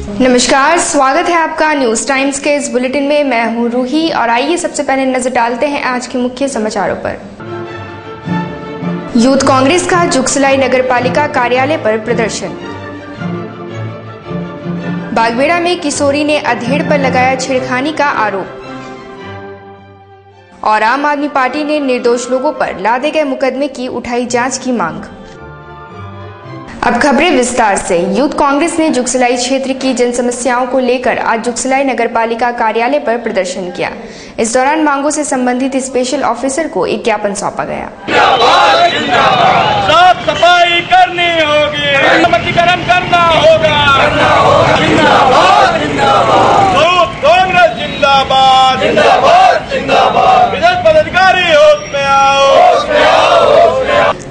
नमस्कार, स्वागत है आपका न्यूज टाइम्स के इस बुलेटिन में। मैं हूं रूही और आइए सबसे पहले नजर डालते हैं आज के मुख्य समाचारों पर। यूथ कांग्रेस का जुगसलाई नगरपालिका कार्यालय पर प्रदर्शन। बागबेड़ा में किशोरी ने अधेड़ पर लगाया छेड़खानी का आरोप। और आम आदमी पार्टी ने निर्दोष लोगों पर लादे गए मुकदमे की उठाई जांच की मांग। अब खबरें विस्तार से। यूथ कांग्रेस ने जुगसलाई क्षेत्र की जन समस्याओं को लेकर आज जुगसलाई नगरपालिका कार्यालय पर प्रदर्शन किया। इस दौरान मांगों से संबंधित स्पेशल ऑफिसर को एक ज्ञापन सौंपा गया। साफ सफाई करनी होगी, मतीकरण करना होगा। यूथ कांग्रेस जिंदाबाद, विशेष पदाधिकारी होश में आओ।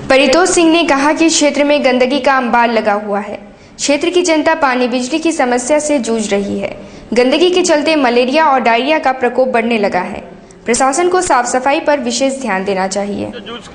परितोष सिंह ने कहा कि क्षेत्र में गंदगी का अंबार लगा हुआ है। क्षेत्र की जनता पानी बिजली की समस्या से जूझ रही है। गंदगी के चलते मलेरिया और डायरिया का प्रकोप बढ़ने लगा है। प्रशासन को साफ सफाई पर विशेष ध्यान देना चाहिए।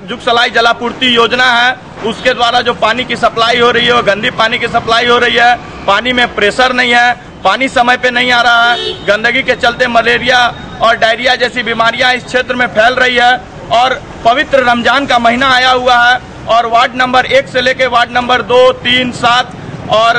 जुगसलाई जलापूर्ति योजना है, उसके द्वारा जो पानी की सप्लाई हो रही है वो गंदी पानी की सप्लाई हो रही है। पानी में प्रेशर नहीं है, पानी समय पे नहीं आ रहा है। गंदगी के चलते मलेरिया और डायरिया जैसी बीमारियां इस क्षेत्र में फैल रही है। और पवित्र रमजान का महीना आया हुआ है और वार्ड नंबर 1 से लेकर वार्ड नंबर 2, 3, 7 और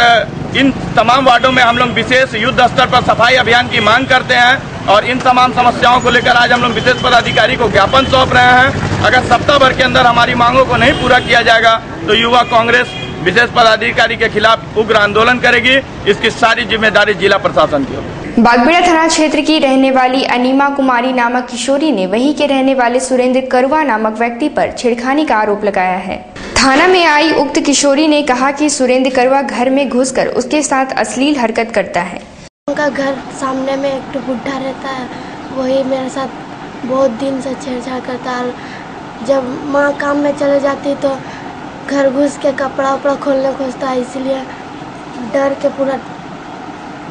इन तमाम वार्डों में हम लोग विशेष युद्ध स्तर पर सफाई अभियान की मांग करते हैं। और इन तमाम समस्याओं को लेकर आज हम लोग विशेष पदाधिकारी को ज्ञापन सौंप रहे हैं। अगर सप्ताह भर के अंदर हमारी मांगों को नहीं पूरा किया जाएगा तो युवा कांग्रेस विशेष पदाधिकारी के खिलाफ उग्र आंदोलन करेगी। इसकी सारी जिम्मेदारी जिला प्रशासन की होगी। बागबेड़ा थाना क्षेत्र की रहने वाली अनीमा कुमारी नामक किशोरी ने वहीं के रहने वाले सुरेंद्र करुआ नामक व्यक्ति पर छेड़खानी का आरोप लगाया है। थाना में आई उक्त किशोरी ने कहा कि सुरेंद्र करुआ घर में घुसकर उसके साथ अश्लील हरकत करता है। उनका घर सामने में एक बुढ़ा रहता है, वही मेरे साथ बहुत दिन से छेड़छाड़ करता है। जब माँ काम में चले जाती तो घर घुस के कपड़ा उपड़ा खोलने खोजता है, इसलिए डर के पूरा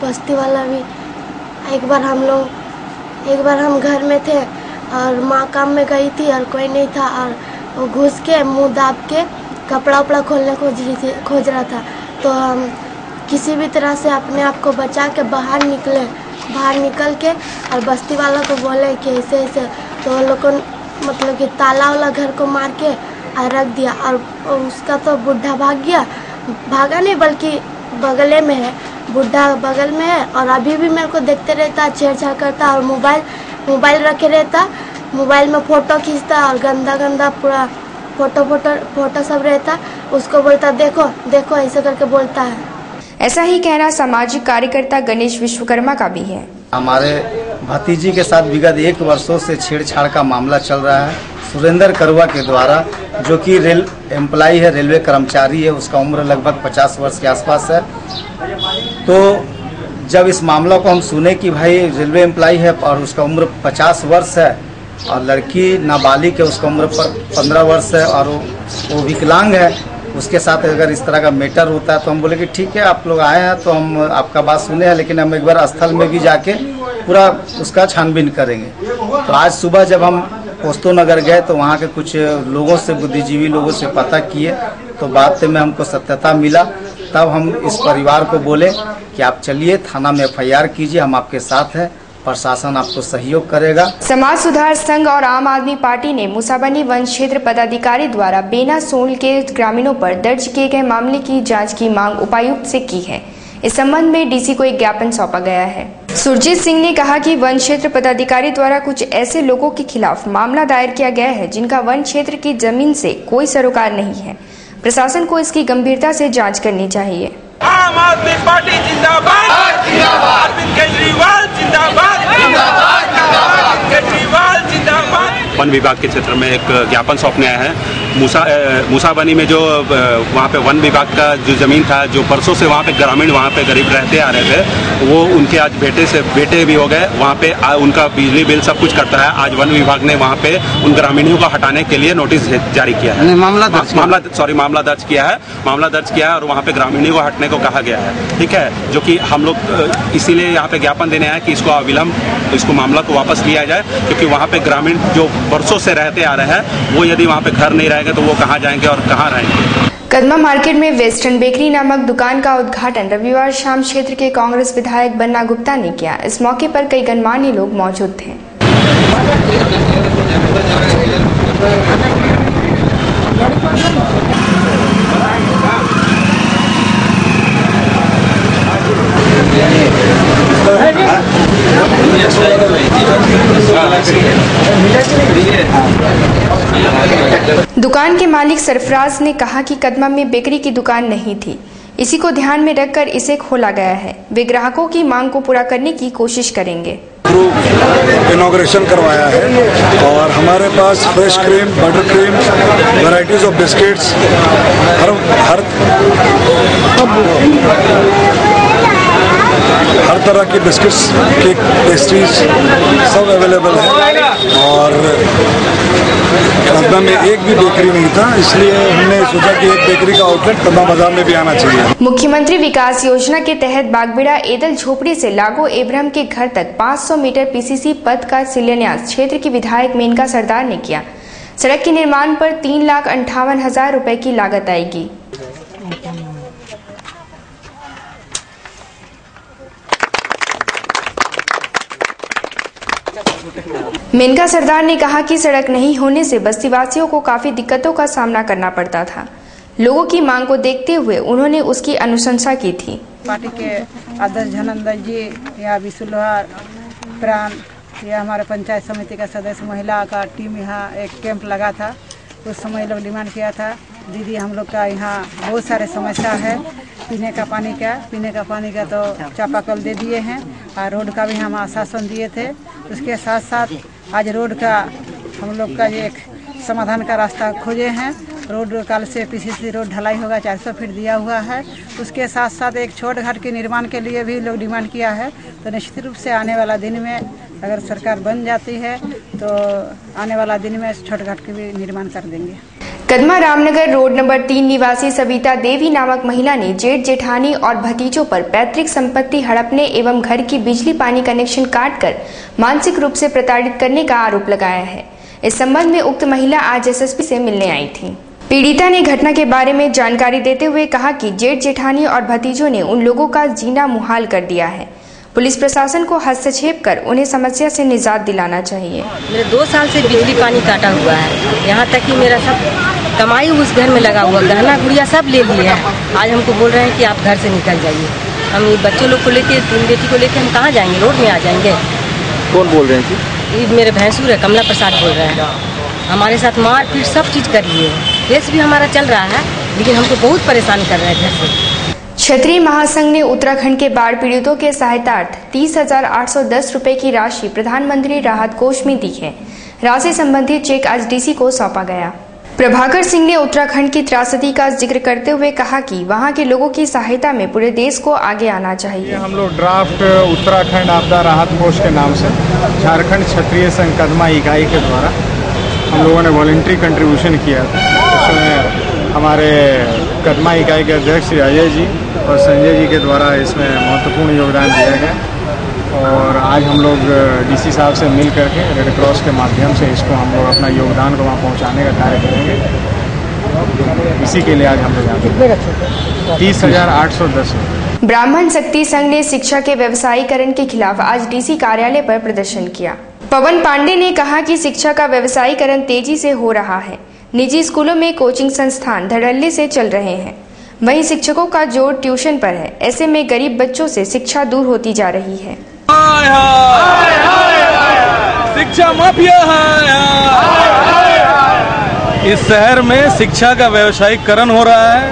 बस्ती वाला भी। एक बार हम घर में थे और माँ काम में गई थी और कोई नहीं था और वो घुस के मुंह दाब के कपड़ा उपड़ा खोलने खोज रहा था। तो हम किसी भी तरह से अपने आप को बचा के बाहर निकल के और बस्ती वालों को बोले कि ऐसे तो वो लोग को मतलब कि ताला वाला घर को मार के रख दिया। और उसका तो बुढ़ा भागा नहीं बल्कि बगले में है, बुढ़ा बगल में है और अभी भी मेरे को देखते रहता, छेड़छाड़ करता और मोबाइल रखे रहता, मोबाइल में फोटो खींचता और गंदा पूरा फोटो सब रहता। उसको बोलता देखो ऐसे करके बोलता है। ऐसा ही कहना सामाजिक कार्यकर्ता गणेश विश्वकर्मा का भी है। हमारे भतीजी के साथ विगत 1 वर्षों से छेड़छाड़ का मामला चल रहा है सुरेंद्र करुआ के द्वारा, जो कि एम्प्लॉय है, रेलवे कर्मचारी है। उसका उम्र लगभग 50 वर्ष के आसपास है। तो जब इस मामला को हम सुने कि भाई रेलवे एम्प्लॉय है और उसका उम्र 50 वर्ष है और लड़की नाबालिग है, उसका उम्र 15 वर्ष है और वो विकलांग है, उसके साथ अगर इस तरह का मैटर होता है तो हम बोले कि ठीक है, आप लोग आए हैं तो हम आपका बात सुने हैं, लेकिन हम एक बार स्थल में भी जाके पूरा उसका छानबीन करेंगे। तो आज सुबह जब हम पोस्तो नगर गए तो वहाँ के कुछ लोगों से, बुद्धिजीवी लोगों से पता किए तो बात में हमको सत्यता मिला। तब हम इस परिवार को बोले कि आप चलिए थाना में FIR कीजिए, हम आपके साथ हैं, प्रशासन आपको सहयोग करेगा। समाज सुधार संघ और आम आदमी पार्टी ने मुसाबनी वन क्षेत्र पदाधिकारी द्वारा बेना सोल के ग्रामीणों पर दर्ज किए गए मामले की जांच की मांग उपायुक्त से की है। इस संबंध में DC को एक ज्ञापन सौंपा गया है। सुरजीत सिंह ने कहा कि वन क्षेत्र पदाधिकारी द्वारा कुछ ऐसे लोगों के खिलाफ मामला दायर किया गया है जिनका वन क्षेत्र की जमीन से कोई सरोकार नहीं है। प्रशासन को इसकी गंभीरता से जांच करनी चाहिए। आम आदमी पार्टी जिंदाबाद, अरविंद केजरीवाल जिंदाबाद, केजरीवाल जिंदाबाद। वन विभाग के क्षेत्र में एक ज्ञापन सौंपने आया है। मूसाबनी में जो वहाँ पे वन विभाग का जो जमीन था, जो बरसों से वहाँ पे ग्रामीण वहाँ पे गरीब रहते आ रहे थे, वो उनके आज बेटे भी हो गए। वहाँ पे उनका बिजली बिल सब कुछ कटता है। आज वन विभाग ने वहाँ पे उन ग्रामीणों को हटाने के लिए नोटिस जारी किया है, मामला दर्ज किया है और वहाँ पे ग्रामीणों को हटने को कहा गया है। ठीक है, जो कि हम लोग इसीलिए यहाँ पे ज्ञापन देने आए कि इसको अविलंब इसको मामला को वापस लिया जाए, क्योंकि वहाँ पे ग्रामीण जो बरसों से रहते आ रहे हैं, वो यदि वहाँ पे घर नहीं रहेंगे तो वो कहाँ जाएंगे और कहाँ रहेंगे। कदमा मार्केट में वेस्टर्न बेकरी नामक दुकान का उद्घाटन रविवार शाम क्षेत्र के कांग्रेस विधायक बन्ना गुप्ता ने किया। इस मौके पर कई गणमान्य लोग मौजूद थे। दुकान के मालिक सरफराज ने कहा कि कदमा में बेकरी की दुकान नहीं थी, इसी को ध्यान में रखकर इसे खोला गया है। वे ग्राहकों की मांग को पूरा करने की कोशिश करेंगे। इनॉग्रेशन करवाया है और हमारे पास fresh cream, butter cream, varieties of biscuits, हर तरह की बिस्किट्स, केक, पेस्ट्रीज सब अवेलेबल है। और कदमा में एक भी बेकरी नहीं था, इसलिए हमने सोचा कि एक बेकरी का आउटलेट कदमा बाजार में भी आना चाहिए। मुख्यमंत्री विकास योजना के तहत बागबेड़ा एदल झोपड़ी से लागो एब्राहम के घर तक 500 मीटर पीसीसी पथ का शिलान्यास क्षेत्र की विधायक मेनका सरदार ने किया। सड़क के निर्माण पर 3,58,000 रुपए की लागत आएगी। मेनका सरदार ने कहा कि सड़क नहीं होने से बस्तीवासियों को काफी दिक्कतों का सामना करना पड़ता था। लोगों की मांग को देखते हुए उन्होंने उसकी अनुशंसा की थी। पार्टी के अध्यक्ष धनंजय जी या विशुलोहार प्राण या हमारे पंचायत समिति का सदस्य महिला का टीम यहाँ एक कैंप लगा था। उस समय लोग डिमांड किया था, दीदी हम लोग का यहाँ बहुत सारे समस्या है, पीने का पानी का तो चापाकल दे दिए हैं और रोड का भी हम आश्वासन दिए थे। उसके साथ साथ आज रोड का हम लोग का एक समाधान का रास्ता खोजे हैं। रोड कल से पीसीसी रोड ढलाई होगा, 400 फीट दिया हुआ है। उसके साथ साथ एक छोट घाट के निर्माण के लिए भी लोग डिमांड किया है। तो निश्चित रूप से आने वाला दिन में अगर सरकार बन जाती है तो आने वाला दिन में छोट घाट के भी निर्माण कर देंगे। कदमा रामनगर रोड नंबर 3 निवासी सविता देवी नामक महिला ने जेठ जेठानी और भतीजों पर पैतृक संपत्ति हड़पने एवं घर की बिजली पानी कनेक्शन काटकर मानसिक रूप से प्रताड़ित करने का आरोप लगाया है। इस संबंध में उक्त महिला आज एसएसपी से मिलने आई थी। पीड़िता ने घटना के बारे में जानकारी देते हुए कहा कि जेठ जेठानी और भतीजों ने उन लोगों का जीना मुहाल कर दिया है। पुलिस प्रशासन को हस्तक्षेप कर उन्हें समस्या से निजात दिलाना चाहिए। मेरे 2 साल से बिजली पानी काटा हुआ है, यहाँ तक कि मेरा सब कमाई उस घर में लगा हुआ, गहना गुड़िया सब ले लिए हैं। आज हमको बोल रहे हैं कि आप घर से निकल जाइए। हम बच्चों लोग को लेके, 3 बेटी को लेके हम कहाँ जाएंगे? रोड में आ जाएंगे। कौन बोल रहे हैं? ये मेरे भैंसुर है, कमला प्रसाद बोल रहे हैं। हमारे साथ मार पीट सब चीज कर रही है। केस भी हमारा चल रहा है, लेकिन हमको बहुत परेशान कर रहे हैं घर से। क्षत्रिय महासंघ ने उत्तराखंड के बाढ़ पीड़ितों के सहायतार्थ 30,810 रुपए की राशि प्रधानमंत्री राहत कोष में दी है। राशि संबंधी चेक आज डीसी को सौंपा गया। प्रभाकर सिंह ने उत्तराखंड की त्रासदी का जिक्र करते हुए कहा कि वहां के लोगों की सहायता में पूरे देश को आगे आना चाहिए। हम लोग ड्राफ्ट उत्तराखंड आपदा राहत कोष के नाम से झारखंड क्षत्रिय संघ कदमा इकाई के द्वारा हम लोगों ने वॉलंटरी कंट्रीब्यूशन किया था। उसमें हमारे कदमा इकाई के अध्यक्ष श्री अजय जी और संजय जी के द्वारा इसमें महत्वपूर्ण योगदान दिया गया और आज हम लोग डीसी साहब से मिल करके रेड क्रॉस के माध्यम से इसको हम लोग अपना योगदान को वहाँ पहुँचाने का कार्य करेंगे। इसी के लिए आज हम लोग यहाँ 30,810। ब्राह्मण शक्ति संघ ने शिक्षा के व्यवसायीकरण के खिलाफ आज डीसी कार्यालय पर प्रदर्शन किया। पवन पांडे ने कहा कि शिक्षा का व्यवसायीकरण तेजी से हो रहा है। निजी स्कूलों में कोचिंग संस्थान धड़ल्ले से चल रहे हैं, वहीं शिक्षकों का जोर ट्यूशन पर है। ऐसे में गरीब बच्चों से शिक्षा दूर होती जा रही है। शिक्षा माफिया है। इस शहर में शिक्षा का व्यवसायीकरण हो रहा है।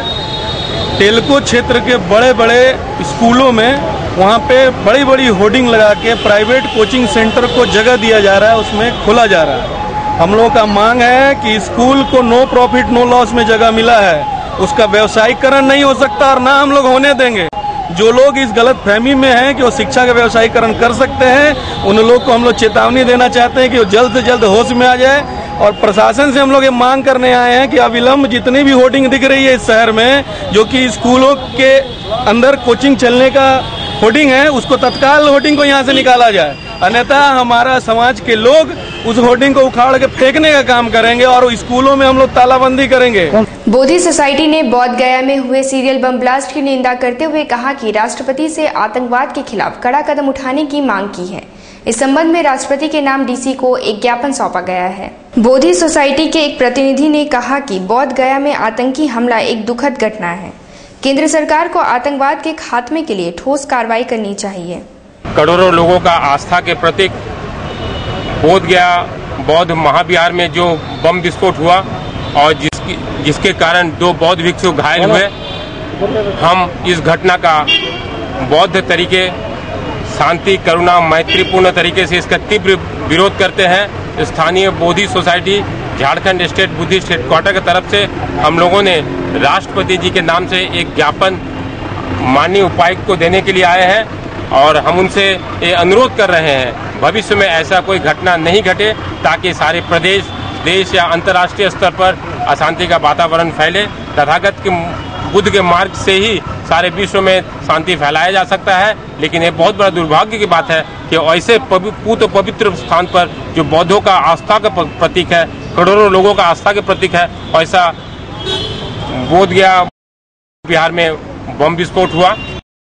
टेलको क्षेत्र के बड़े बड़े स्कूलों में वहाँ पे बड़ी बड़ी होर्डिंग लगा के प्राइवेट कोचिंग सेंटर को जगह दिया जा रहा है, उसमें खोला जा रहा है। हम लोगों का मांग है कि स्कूल को नो प्रॉफिट नो लॉस में जगह मिला है, उसका व्यवसायीकरण नहीं हो सकता और ना हम लोग होने देंगे। जो लोग इस गलत फहमी में हैं कि वो शिक्षा का व्यवसायीकरण कर सकते हैं, उन लोग को हम लोग चेतावनी देना चाहते हैं कि वो जल्द से जल्द होश में आ जाए। और प्रशासन से हम लोग ये मांग करने आए हैं कि अविलंब जितनी भी होर्डिंग दिख रही है इस शहर में जो कि स्कूलों के अंदर कोचिंग चलने का होर्डिंग है, उसको तत्काल होर्डिंग को यहाँ से निकाला जाए, अन्यथा हमारा समाज के लोग उस होर्डिंग को उखाड़ के फेंकने का काम करेंगे और स्कूलों में हम लोग तालाबंदी करेंगे। बोधि सोसाइटी ने बोध गया में हुए सीरियल बम ब्लास्ट की निंदा करते हुए कहा कि राष्ट्रपति से आतंकवाद के खिलाफ कड़ा कदम उठाने की मांग की है। इस संबंध में राष्ट्रपति के नाम डीसी को एक ज्ञापन सौंपा गया है। बोधि सोसाइटी के एक प्रतिनिधि ने कहा कि बोध गया में आतंकी हमला एक दुखद घटना है। केंद्र सरकार को आतंकवाद के खात्मे के लिए ठोस कार्रवाई करनी चाहिए। करोड़ों लोगों का आस्था के प्रतीक बोध गया बौद्ध महाविहार में जो बम विस्फोट हुआ और जिसके कारण 2 बौद्ध भिक्षु घायल हुए, हम इस घटना का बौद्ध तरीके, शांति, करुणा, मैत्रीपूर्ण तरीके से इसका तीव्र विरोध करते हैं। स्थानीय Bodhi society Jharkhand state Buddhist headquarters की तरफ से हम लोगों ने राष्ट्रपति जी के नाम से एक ज्ञापन माननीय उपायुक्त को देने के लिए आए हैं और हम उनसे ये अनुरोध कर रहे हैं भविष्य में ऐसा कोई घटना नहीं घटे, ताकि सारे प्रदेश, देश या अंतर्राष्ट्रीय स्तर पर अशांति का वातावरण फैले। तथागत के बुद्ध के मार्ग से ही सारे विश्व में शांति फैलाया जा सकता है। लेकिन ये बहुत बड़ा दुर्भाग्य की बात है कि ऐसे पवित्र स्थान पर जो बौद्धों का आस्था का प्रतीक है, करोड़ों लोगों का आस्था के प्रतीक है, ऐसा बोध गया बिहार में बम विस्फोट हुआ।